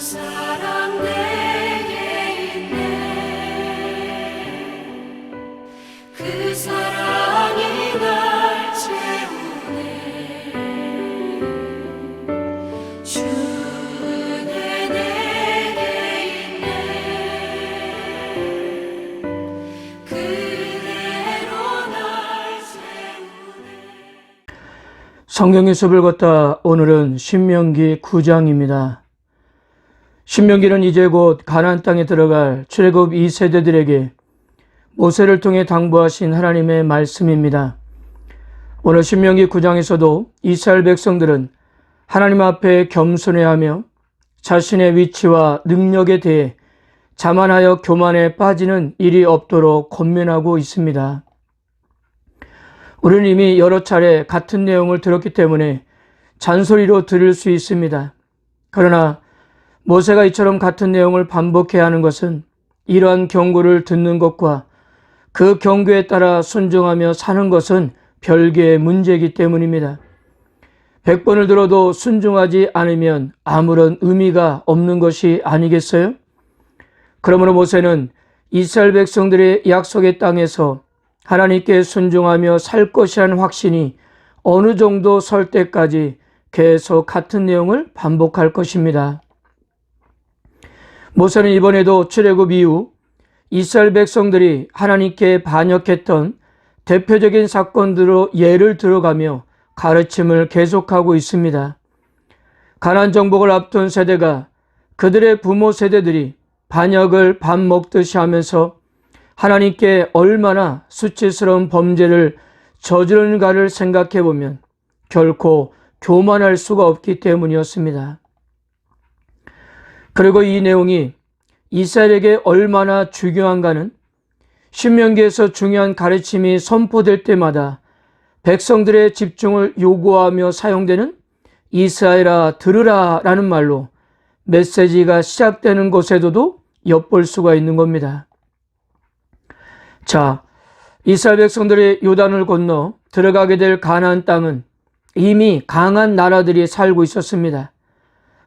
사랑 내게 있네. 그 사랑이 날 채우네. 주는 내게 있네. 그대로 날 채우네. 성경의 숲을 걷다. 오늘은 신명기 9장입니다. 신명기는 이제 곧 가나안 땅에 들어갈 출애굽 2세대들에게 모세를 통해 당부하신 하나님의 말씀입니다. 오늘 신명기 9장에서도 이스라엘 백성들은 하나님 앞에 겸손해야 하며 자신의 위치와 능력에 대해 자만하여 교만에 빠지는 일이 없도록 권면하고 있습니다. 우리는 이미 여러 차례 같은 내용을 들었기 때문에 잔소리로 들을 수 있습니다. 그러나 모세가 이처럼 같은 내용을 반복해야 하는 것은 이러한 경고를 듣는 것과 그 경고에 따라 순종하며 사는 것은 별개의 문제이기 때문입니다. 100번을 들어도 순종하지 않으면 아무런 의미가 없는 것이 아니겠어요? 그러므로 모세는 이스라엘 백성들의 약속의 땅에서 하나님께 순종하며 살 것이라는 확신이 어느 정도 설 때까지 계속 같은 내용을 반복할 것입니다. 모세는 이번에도 출애굽 이후 이스라엘 백성들이 하나님께 반역했던 대표적인 사건들로 예를 들어가며 가르침을 계속하고 있습니다. 가나안 정복을 앞둔 세대가 그들의 부모 세대들이 반역을 밥 먹듯이 하면서 하나님께 얼마나 수치스러운 범죄를 저지르는가를 생각해 보면 결코 교만할 수가 없기 때문이었습니다. 그리고 이 내용이 이스라엘에게 얼마나 중요한가는 신명기에서 중요한 가르침이 선포될 때마다 백성들의 집중을 요구하며 사용되는 이스라엘아 들으라 라는 말로 메시지가 시작되는 곳에도 엿볼 수가 있는 겁니다. 자, 이스라엘 백성들이 요단을 건너 들어가게 될 가나안 땅은 이미 강한 나라들이 살고 있었습니다.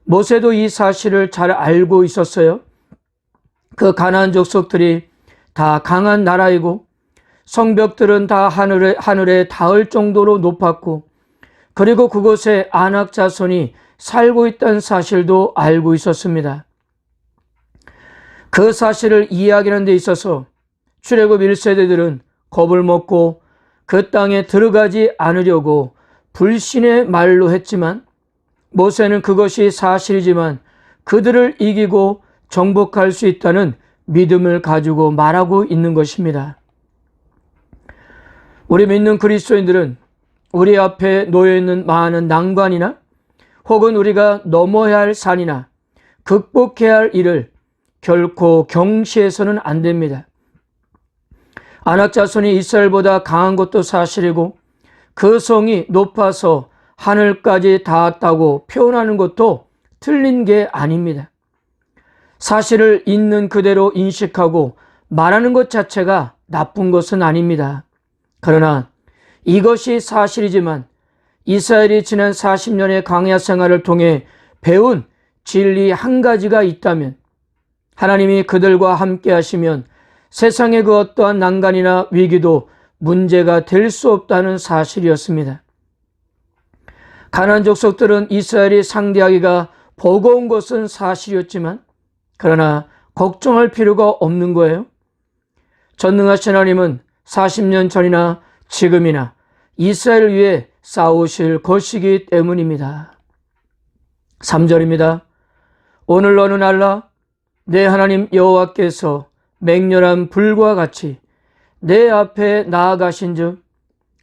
모세도 이 사실을 잘 알고 있었어요. 그 가나안 족속들이 다 강한 나라이고 성벽들은 다 하늘에 닿을 정도로 높았고 그리고 그곳에 아낙 자손이 살고 있다는 사실도 알고 있었습니다. 그 사실을 이해하는 데 있어서 출애굽 1세대들은 겁을 먹고 그 땅에 들어가지 않으려고 불신의 말로 했지만 모세는 그것이 사실이지만 그들을 이기고 정복할 수 있다는 믿음을 가지고 말하고 있는 것입니다. 우리 믿는 그리스도인들은 우리 앞에 놓여있는 많은 난관이나 혹은 우리가 넘어야 할 산이나 극복해야 할 일을 결코 경시해서는 안 됩니다. 아낙 자손이 이스라엘보다 강한 것도 사실이고 그 성이 높아서 하늘까지 닿았다고 표현하는 것도 틀린 게 아닙니다. 사실을 있는 그대로 인식하고 말하는 것 자체가 나쁜 것은 아닙니다. 그러나 이것이 사실이지만 이스라엘이 지난 40년의 광야 생활을 통해 배운 진리 한 가지가 있다면 하나님이 그들과 함께 하시면 세상의 그 어떠한 난간이나 위기도 문제가 될 수 없다는 사실이었습니다. 가나안 족속들은 이스라엘이 상대하기가 버거운 것은 사실이었지만 그러나 걱정할 필요가 없는 거예요. 전능하신 하나님은 40년 전이나 지금이나 이스라엘을 위해 싸우실 것이기 때문입니다. 3절입니다. 오늘 어느 날라 내 하나님 여호와께서 맹렬한 불과 같이 내 앞에 나아가신즉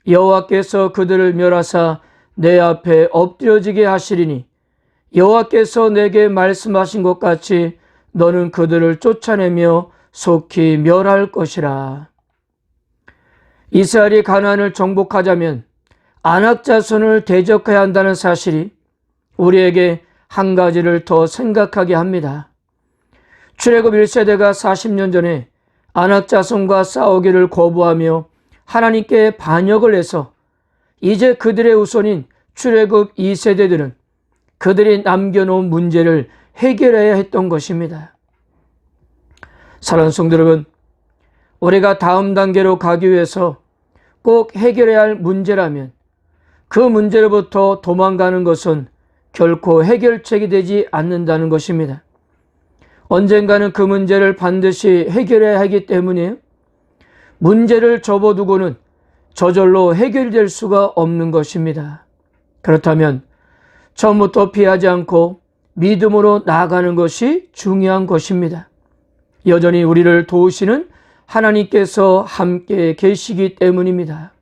여호와께서 그들을 멸하사 내 앞에 엎드려지게 하시리니 여호와께서 내게 말씀하신 것 같이 너는 그들을 쫓아내며 속히 멸할 것이라. 이스라엘이 가나안을 정복하자면 아낙 자손을 대적해야 한다는 사실이 우리에게 한 가지를 더 생각하게 합니다. 출애굽 1세대가 40년 전에 아낙 자손과 싸우기를 거부하며 하나님께 반역을 해서 이제 그들의 후손인 출애굽 2세대들은 그들이 남겨놓은 문제를 해결해야 했던 것입니다. 사랑하는 성도 여러분, 우리가 다음 단계로 가기 위해서 꼭 해결해야 할 문제라면 그 문제로부터 도망가는 것은 결코 해결책이 되지 않는다는 것입니다. 언젠가는 그 문제를 반드시 해결해야 하기 때문이에요. 문제를 접어두고는 저절로 해결될 수가 없는 것입니다. 그렇다면 처음부터 피하지 않고 믿음으로 나아가는 것이 중요한 것입니다. 여전히 우리를 도우시는 하나님께서 함께 계시기 때문입니다.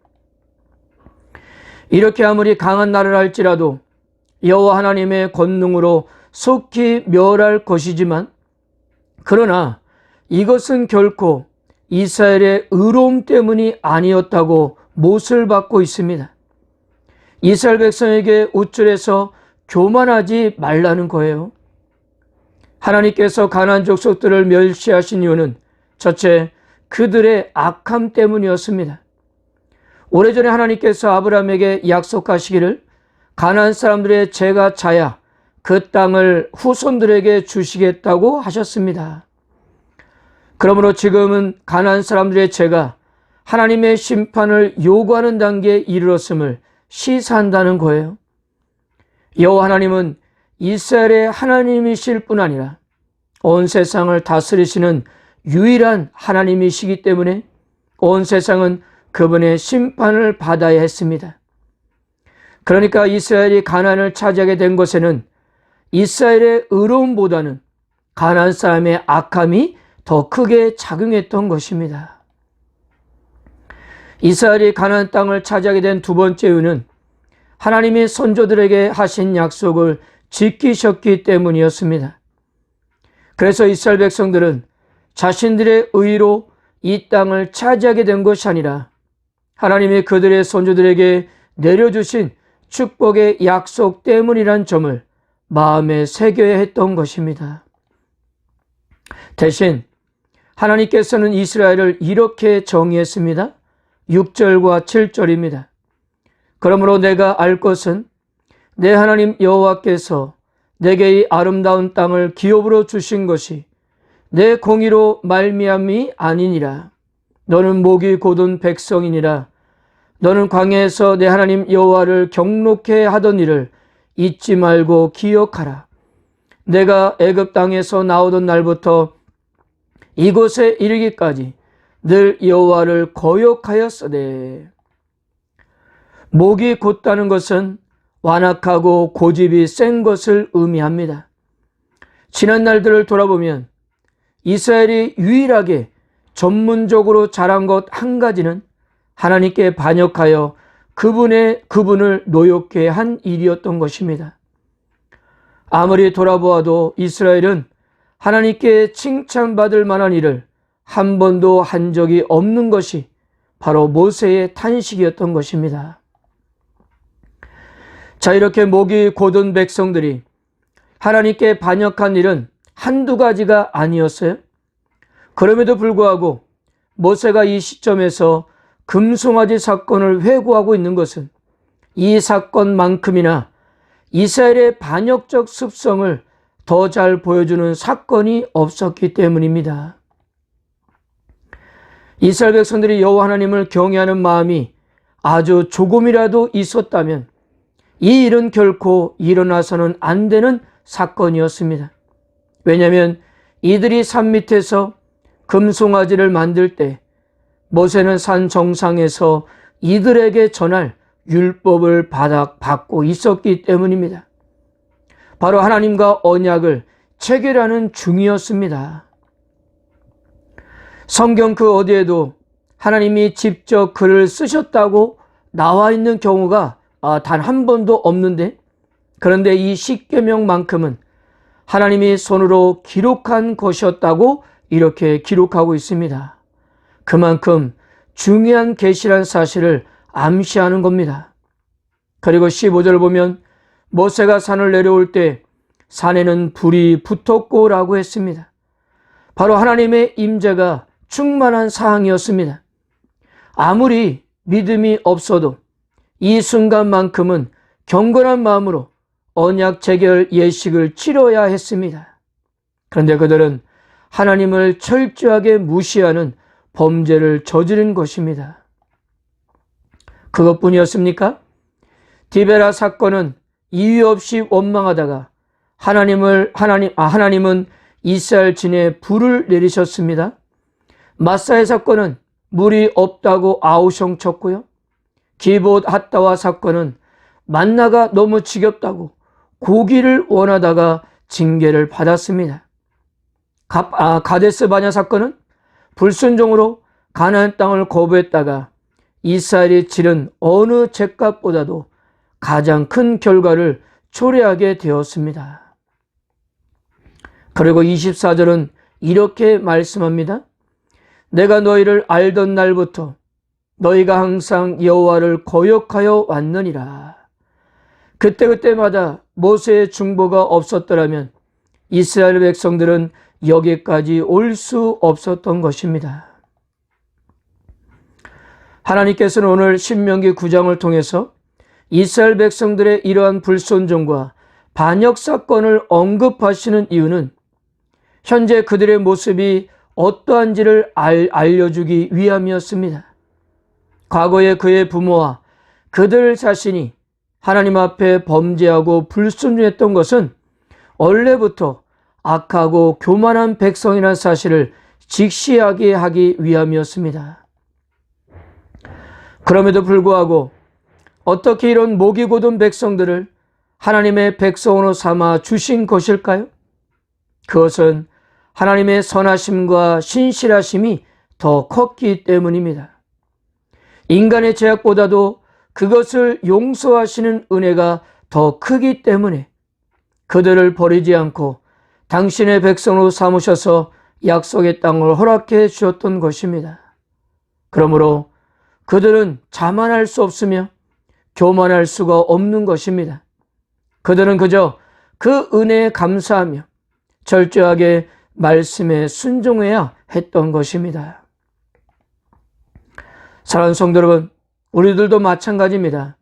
이렇게 아무리 강한 나를 할지라도 여호와 하나님의 권능으로 속히 멸할 것이지만, 그러나 이것은 결코 이스라엘의 의로움 때문이 아니었다고 못을 받고 있습니다. 이스라엘 백성에게 우쭐해서 교만하지 말라는 거예요. 하나님께서 가나안 족속들을 멸시하신 이유는 첫째, 그들의 악함 때문이었습니다. 오래전에 하나님께서 아브라함에게 약속하시기를 가나안 사람들의 죄가 차야 그 땅을 후손들에게 주시겠다고 하셨습니다. 그러므로 지금은 가나안 사람들의 죄가 하나님의 심판을 요구하는 단계에 이르렀음을 시사한다는 거예요. 여호와 하나님은 이스라엘의 하나님이실 뿐 아니라 온 세상을 다스리시는 유일한 하나님이시기 때문에 온 세상은 그분의 심판을 받아야 했습니다. 그러니까 이스라엘이 가나안을 차지하게 된 것에는 이스라엘의 의로움보다는 가나안 사람의 악함이 더 크게 작용했던 것입니다. 이스라엘이 가나안 땅을 차지하게 된 두 번째 이유는 하나님이 선조들에게 하신 약속을 지키셨기 때문이었습니다. 그래서 이스라엘 백성들은 자신들의 의로 이 땅을 차지하게 된 것이 아니라 하나님이 그들의 선조들에게 내려주신 축복의 약속 때문이란 점을 마음에 새겨야 했던 것입니다. 대신 하나님께서는 이스라엘을 이렇게 정의했습니다. 6절과 7절입니다. 그러므로 내가 알 것은 내 하나님 여호와께서 내게 이 아름다운 땅을 기업으로 주신 것이 내 공의로 말미암이 아니니라. 너는 목이 곧은 백성이니라. 너는 광야에서 내 하나님 여호와를 경록해 하던 일을 잊지 말고 기억하라. 내가 애굽 땅에서 나오던 날부터 이곳에 이르기까지 늘 여호와를 거역하였으되. 목이 곧다는 것은 완악하고 고집이 센 것을 의미합니다. 지난 날들을 돌아보면 이스라엘이 유일하게 전문적으로 잘한 것 한 가지는 하나님께 반역하여 그분을 노엽게 한 일이었던 것입니다. 아무리 돌아보아도 이스라엘은 하나님께 칭찬받을 만한 일을 한 번도 한 적이 없는 것이 바로 모세의 탄식이었던 것입니다. 자, 이렇게 목이 곧은 백성들이 하나님께 반역한 일은 한두 가지가 아니었어요. 그럼에도 불구하고 모세가 이 시점에서 금송아지 사건을 회고하고 있는 것은 이 사건만큼이나 이스라엘의 반역적 습성을 더 잘 보여주는 사건이 없었기 때문입니다. 이스라엘 백성들이 여호와 하나님을 경외하는 마음이 아주 조금이라도 있었다면 이 일은 결코 일어나서는 안 되는 사건이었습니다. 왜냐하면 이들이 산 밑에서 금송아지를 만들 때 모세는 산 정상에서 이들에게 전할 율법을 받고 있었기 때문입니다. 바로 하나님과 언약을 체결하는 중이었습니다. 성경 그 어디에도 하나님이 직접 글을 쓰셨다고 나와 있는 경우가 단 한 번도 없는데, 그런데 이 십계명만큼은 하나님이 손으로 기록한 것이었다고 이렇게 기록하고 있습니다. 그만큼 중요한 계시란 사실을 암시하는 겁니다. 그리고 15절 보면 모세가 산을 내려올 때 산에는 불이 붙었고 라고 했습니다. 바로 하나님의 임재가 충만한 사항이었습니다. 아무리 믿음이 없어도 이 순간만큼은 경건한 마음으로 언약 재결 예식을 치러야 했습니다. 그런데 그들은 하나님을 철저하게 무시하는 범죄를 저지른 것입니다. 그것뿐이었습니까? 디베라 사건은 이유 없이 원망하다가 하나님은 이스라엘 진에 불을 내리셨습니다. 마사의 사건은 물이 없다고 아우성 쳤고요. 기봇 핫다와 사건은 만나가 너무 지겹다고 고기를 원하다가 징계를 받았습니다. 가데스 바냐 사건은 불순종으로 가나안 땅을 거부했다가 이스라엘이 치른 어느 죄값보다도 가장 큰 결과를 초래하게 되었습니다. 그리고 24절은 이렇게 말씀합니다. 내가 너희를 알던 날부터 너희가 항상 여호와를 거역하여 왔느니라. 그때마다 모세의 중보가 없었더라면 이스라엘 백성들은 여기까지 올 수 없었던 것입니다. 하나님께서는 오늘 신명기 9장을 통해서 이스라엘 백성들의 이러한 불순종과 반역 사건을 언급하시는 이유는 현재 그들의 모습이 어떠한지를 알려주기 위함이었습니다. 과거에 그의 부모와 그들 자신이 하나님 앞에 범죄하고 불순종했던 것은 원래부터 악하고 교만한 백성이라는 사실을 직시하게 하기 위함이었습니다. 그럼에도 불구하고 어떻게 이런 목이 곧은 백성들을 하나님의 백성으로 삼아 주신 것일까요? 그것은 하나님의 선하심과 신실하심이 더 컸기 때문입니다. 인간의 죄악보다도 그것을 용서하시는 은혜가 더 크기 때문에 그들을 버리지 않고 당신의 백성으로 삼으셔서 약속의 땅을 허락해 주셨던 것입니다. 그러므로 그들은 자만할 수 없으며 교만할 수가 없는 것입니다. 그들은 그저 그 은혜에 감사하며 철저하게 말씀에 순종해야 했던 것입니다. 사랑하는 성도 여러분, 우리들도 마찬가지입니다.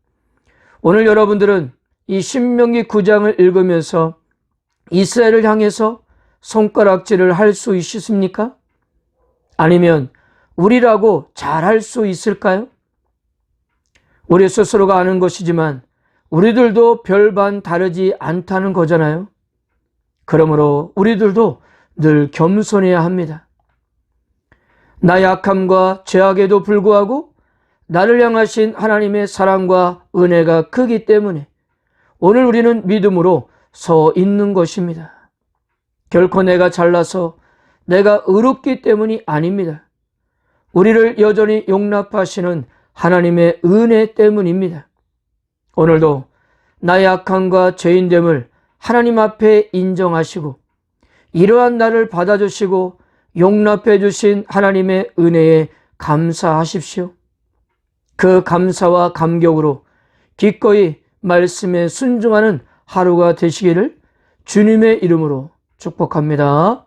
오늘 여러분들은 이 신명기 9장을 읽으면서 이스라엘을 향해서 손가락질을 할 수 있으십니까? 아니면 우리라고 잘할 수 있을까요? 우리 스스로가 아는 것이지만 우리들도 별반 다르지 않다는 거잖아요. 그러므로 우리들도 늘 겸손해야 합니다. 나의 약함과 죄악에도 불구하고 나를 향하신 하나님의 사랑과 은혜가 크기 때문에 오늘 우리는 믿음으로 서 있는 것입니다. 결코 내가 잘나서 내가 의롭기 때문이 아닙니다. 우리를 여전히 용납하시는 하나님의 은혜 때문입니다. 오늘도 나의 악함과 죄인됨을 하나님 앞에 인정하시고 이러한 나를 받아주시고 용납해 주신 하나님의 은혜에 감사하십시오. 그 감사와 감격으로 기꺼이 말씀에 순종하는 하루가 되시기를 주님의 이름으로 축복합니다.